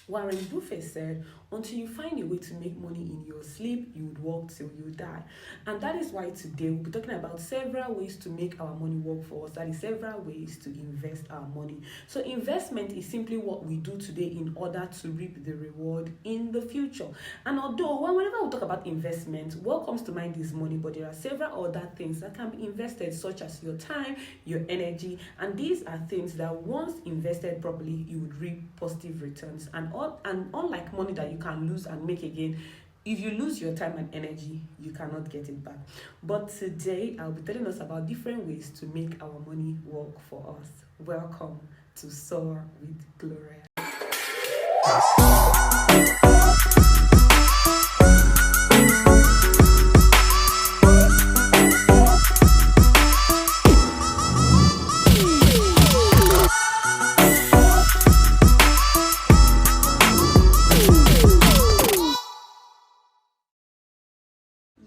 Warren Buffett said, until you find a way to make money in your sleep, you would work till you die. And that is why today we'll be talking about several ways to make our money work for us. That is several ways to invest our money. So investment is simply what we do today in order to reap the reward in the future. And although whenever we talk about investment, what comes to mind is money, but there are several other things that can be invested, such as your time, your energy, and these are things that once invested properly, you would reap positive returns. And unlike money that you can lose and make again, if you lose your time and energy, you cannot get it back. But today, I'll be telling us about different ways to make our money work for us. Welcome to Soar with Gloria.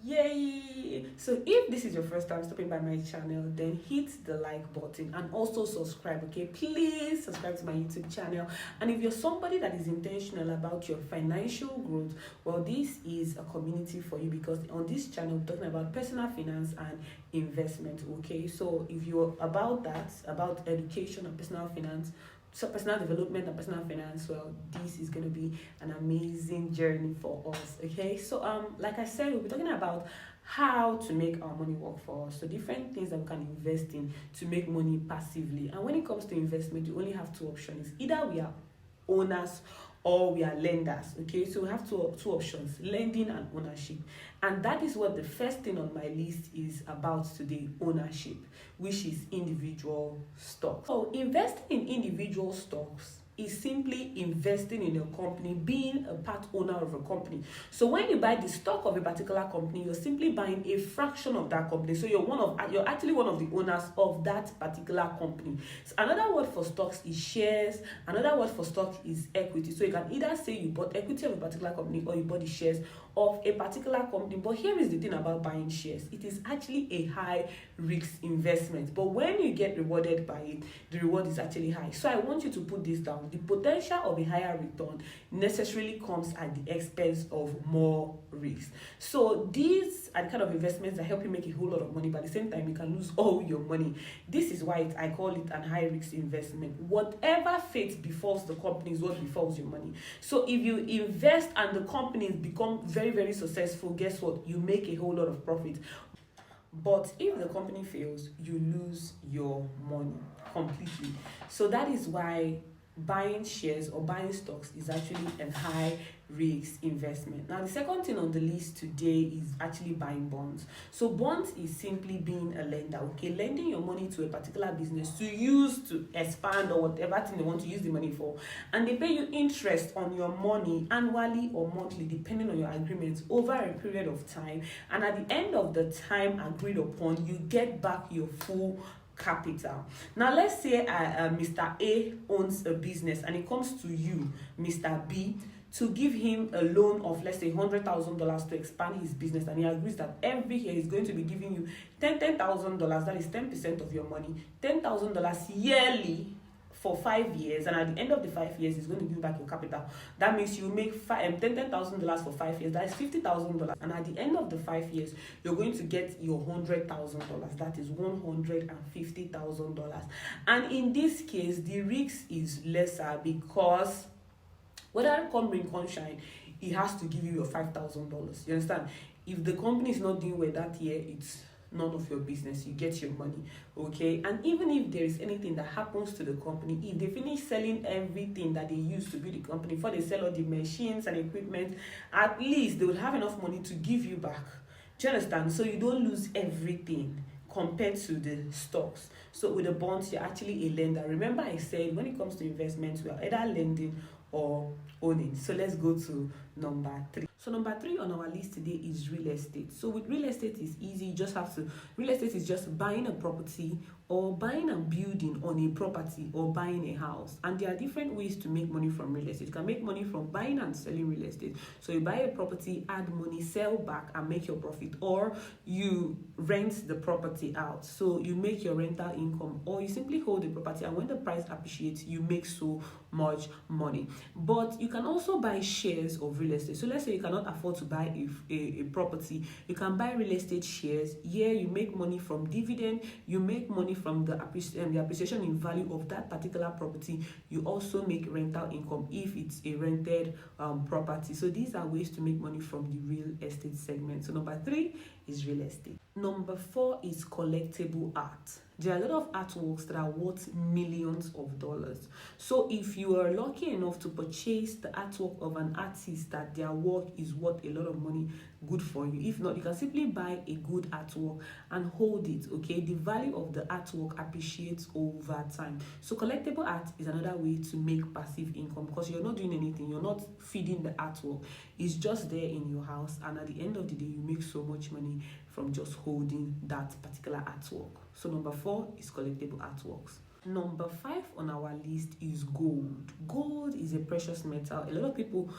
Yay! So if this is your first time stopping by my channel, then hit the like button and also subscribe. Okay, please subscribe to my YouTube channel. And if you're somebody that is intentional about your financial growth, well, this is a community for you, because on this channel we're talking about personal finance and investment. Okay, so if you're about that, about education and personal finance, so personal development and personal finance, well, this is going to be an amazing journey for us. Okay, so like I said, we'll be talking about how to make our money work for us. So different things that we can invest in to make money passively. And when it comes to investment, you only have two options: either we are owners or we are lenders. Okay, so we have two options: lending and ownership. And that is what the first thing on my list is about today: ownership, which is individual stocks. So investing in individual stocks is simply investing in a company, being a part owner of a company. So when you buy the stock of a particular company, you're simply buying a fraction of that company. So you're actually one of the owners of that particular company. So another word for stocks is shares. Another word for stock is equity. So you can either say you bought equity of a particular company or you bought the shares of a particular company. But here is the thing about buying shares: it is actually a high risk investment, but when you get rewarded by it, the reward is actually high. So I want you to put this down: the potential of a higher return necessarily comes at the expense of more risk. So these are the kind of investments that help you make a whole lot of money, but at the same time you can lose all your money. This is why I call it an high risk investment. Whatever fate befalls the company is what befalls your money. So if you invest and the companies become very, very successful, guess what? You make a whole lot of profit. But if the company fails, you lose your money completely. So that is why buying shares or buying stocks is actually a high risk investment. Now, the second thing on the list today is actually buying bonds. So bonds is simply being a lender, okay, lending your money to a particular business to use to expand or whatever thing they want to use the money for, and they pay you interest on your money annually or monthly, depending on your agreements, over a period of time. And at the end of the time agreed upon, you get back your full capital. Now let's say Mr. A owns a business and it comes to you, Mr. B, to give him a loan of, let's say, $100,000 to expand his business, and he agrees that every year he's going to be giving you $10,000, that is 10% of your money, $10,000 yearly for 5 years, and at the end of the 5 years he's going to give back your capital. That means you make $10,000 for 5 years, that is $50,000, and at the end of the 5 years you're going to get your $100,000, that is $150,000. And in this case the risk is lesser, because whether come rain come shine, he has to give you your $5,000. You understand? If the company is not doing well that year, it's none of your business. You get your money, okay? And even if there is anything that happens to the company, if they finish selling everything that they used to build the company, before they sell all the machines and equipment, at least they will have enough money to give you back. Do you understand? So you don't lose everything compared to the stocks. So with the bonds, you're actually a lender. Remember I said when it comes to investments, we are either lending or owning. So let's go to number 3. So number 3 on our list today is real estate. So with real estate is easy. You just have to, real estate is just buying a property or buying a building on a property or buying a house. And there are different ways to make money from real estate. You can make money from buying and selling real estate. So you buy a property, add money, sell back and make your profit, or you rent the property out. So you make your rental income, or you simply hold the property and when the price appreciates, you make so much money. But you can also buy shares of real estate. So let's say you cannot afford to buy a property, you can buy real estate shares. Here you make money from dividend, you make money from the appreciation in value of that particular property. You also make rental income if it's a rented property. So these are ways to make money from the real estate segment. So number 3 is real estate. Number 4 is collectible art. There are a lot of artworks that are worth millions of dollars. So if you are lucky enough to purchase the artwork of an artist that their work is worth a lot of money, good for you. If not, you can simply buy a good artwork and hold it, okay? The value of the artwork appreciates over time. So collectible art is another way to make passive income, because you're not doing anything, you're not feeding the artwork. It's just there in your house, and at the end of the day, you make so much money from just holding that particular artwork. So number 4 is collectible artworks. Number 5 on our list is gold. Gold is a precious metal. A lot of people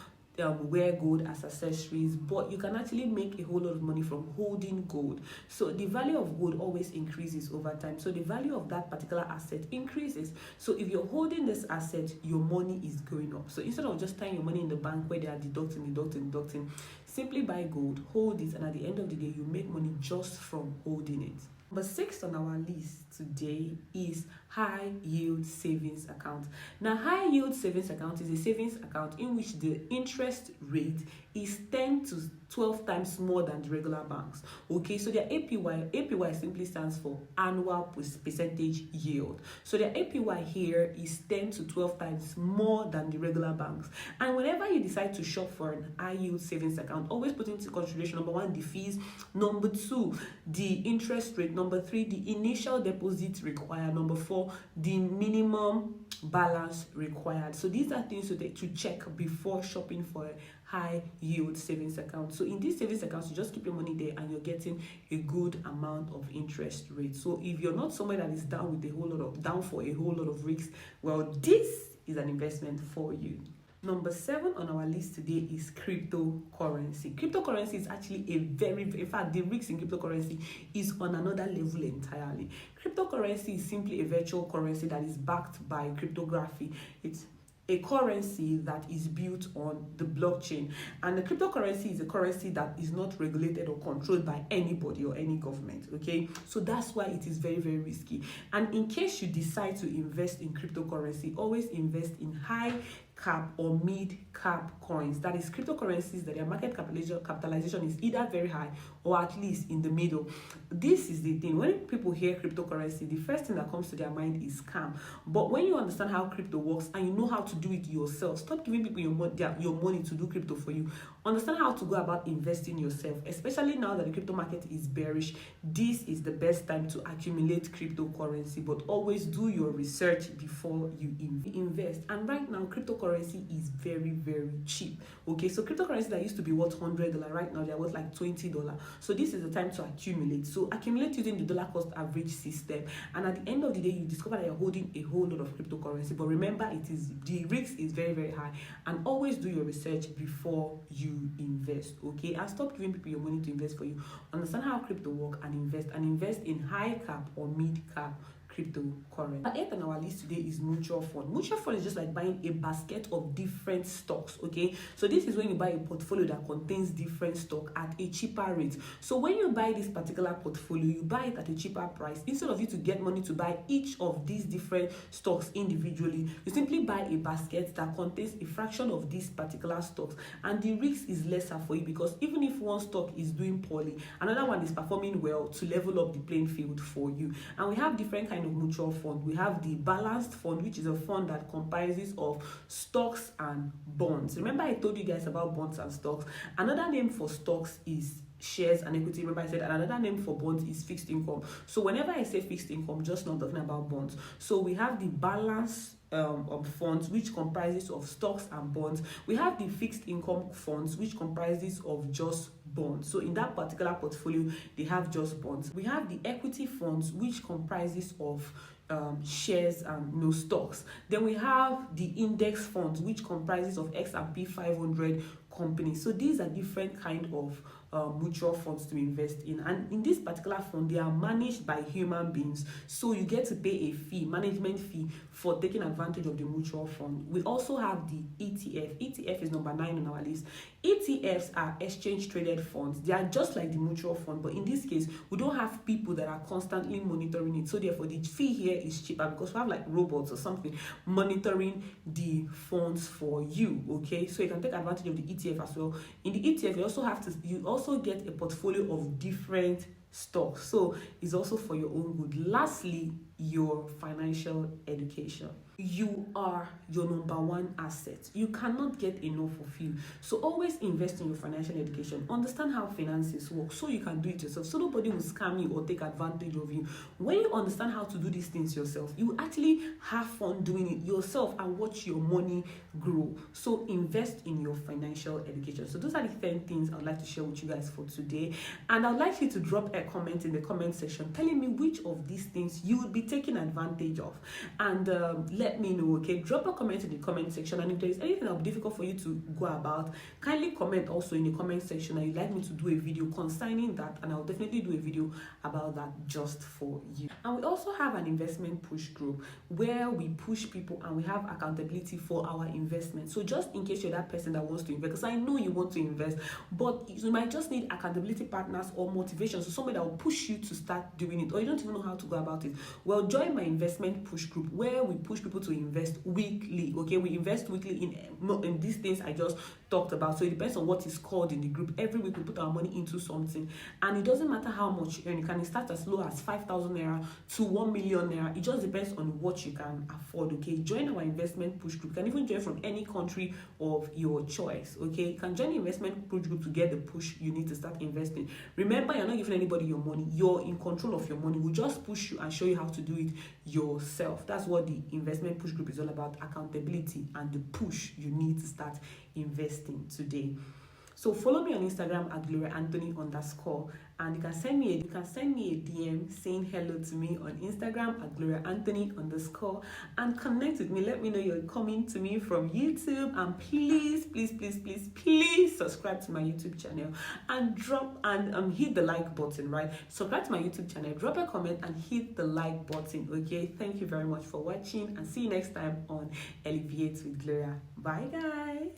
wear gold as accessories, but you can actually make a whole lot of money from holding gold. So the value of gold always increases over time. So the value of that particular asset increases. So if you're holding this asset, your money is going up. So instead of just tying your money in the bank where they are deducting, simply buy gold, hold it, and at the end of the day, you make money just from holding it. Number 6 on our list today is high yield savings account. Now, high yield savings account is a savings account in which the interest rate is 10 to 12 times more than the regular banks. Okay, so their APY simply stands for annual percentage yield. So their APY here is 10 to 12 times more than the regular banks. And whenever you decide to shop for an high yield savings account, always put into consideration, number 1, the fees, number 2, the interest rate, number 3, the initial deposit required, number 4, the minimum balance required. So these are things to check before shopping for a high yield savings account. So in these savings accounts, you just keep your money there and you're getting a good amount of interest rate. So if you're not somebody that is down for a whole lot of risks, well, this is an investment for you. Number 7 on our list today is cryptocurrency. Cryptocurrency is actually in fact, the risk in cryptocurrency is on another level entirely. Cryptocurrency is simply a virtual currency that is backed by cryptography. It's a currency that is built on the blockchain, and the cryptocurrency is a currency that is not regulated or controlled by anybody or any government. Okay, so that's why it is very, very risky. And in case you decide to invest in cryptocurrency, always invest in high cap or mid cap coins. That is cryptocurrencies that their market capitalization is either very high or at least in the middle. This is the thing. When people hear cryptocurrency, the first thing that comes to their mind is scam. But when you understand how crypto works and you know how to do it yourself, stop giving people your money to do crypto for you. Understand how to go about investing yourself, especially now that the crypto market is bearish. This is the best time to accumulate cryptocurrency, but always do your research before you invest. And right now, cryptocurrency is very, very cheap. Okay, so cryptocurrency that used to be worth $100, right now they're worth like $20. So this is the time to accumulate. So accumulate using the dollar cost average system, and at the end of the day, you discover that you're holding a whole lot of cryptocurrency. But remember, the risk is very, very high, and always do your research before you invest. Okay, and stop giving people your money to invest for you. Understand how crypto work and invest in high cap or mid cap cryptocurrency. Number 8 on our list today is mutual fund. Mutual fund is just like buying a basket of different stocks. Okay, so this is when you buy a portfolio that contains different stock at a cheaper rate. So when you buy this particular portfolio, you buy it at a cheaper price. Instead of you to get money to buy each of these different stocks individually, you simply buy a basket that contains a fraction of these particular stocks, and the risk is lesser for you, because even if one stock is doing poorly, another one is performing well to level up the playing field for you. And we have different kinds of mutual fund. We have the balanced fund, which is a fund that comprises of stocks and bonds. Remember I told you guys about bonds and stocks. Another name for stocks is shares and equity. Remember I said another name for bonds is fixed income. So whenever I say fixed income, just not talking about bonds. So we have the balance of funds, which comprises of stocks and bonds. We have the fixed income funds, which comprises of just bonds. So in that particular portfolio, they have just bonds. We have the equity funds, which comprises of shares and stocks. Then we have the index funds, which comprises of S&P 500 companies. So these are different kind of mutual funds to invest in, and in this particular fund they are managed by human beings, so you get to pay a fee, management fee, for taking advantage of the mutual fund. We also have the ETF is number 9 on our list. ETFs are exchange traded funds. They are just like the mutual fund, but in this case we don't have people that are constantly monitoring it, so therefore the fee here is cheaper because we have like robots or something monitoring the funds for you. Okay, so you can take advantage of the ETF as well. In the ETF you also get a portfolio of different stocks, so it's also for your own good. Lastly, your financial education. You are your number one asset. You cannot get enough of you, so always invest in your financial education. Understand how finances work so you can do it yourself, so nobody will scam you or take advantage of you. When you understand how to do these things yourself, you actually have fun doing it yourself and watch your money grow. So invest in your financial education. So those are the 10 things I'd like to share with you guys for today, and I'd like you to drop a comment in the comment section telling me which of these things you would be taking advantage of, and let me know. Okay, drop a comment in the comment section, and if there is anything that will be difficult for you to go about, kindly comment also in the comment section that you'd like me to do a video concerning that, and I'll definitely do a video about that just for you. And we also have an investment push group where we push people and we have accountability for our investment. So just in case you're that person that wants to invest, because I know you want to invest, but you might just need accountability partners or motivation, so somebody that will push you to start doing it, or you don't even know how to go about it. Well, join my investment push group where we push people to invest weekly. Okay, we invest weekly in these things I just talked about, so it depends on what is called in the group. Every week we put our money into something, and it doesn't matter how much you earn. You can start as low as 5,000 naira to 1 million naira. It just depends on what you can afford. Okay, join our investment push group. You can even join from any country of your choice. Okay, you can join the investment push group to get the push you need to start investing. Remember, you're not giving anybody your money, you're in control of your money. We just push you and show you how to do it yourself. That's what the investment push group is all about: accountability and the push you need to start investing today. So follow me on Instagram at GloriaAnthony_, and you can send me a DM saying hello to me on Instagram at GloriaAnthony_, and connect with me. Let me know you're coming to me from YouTube, and please subscribe to my YouTube channel and hit the like button. Right, subscribe to my YouTube channel, drop a comment and hit the like button. Okay, thank you very much for watching, and see you next time on Elevate with Gloria. Bye guys.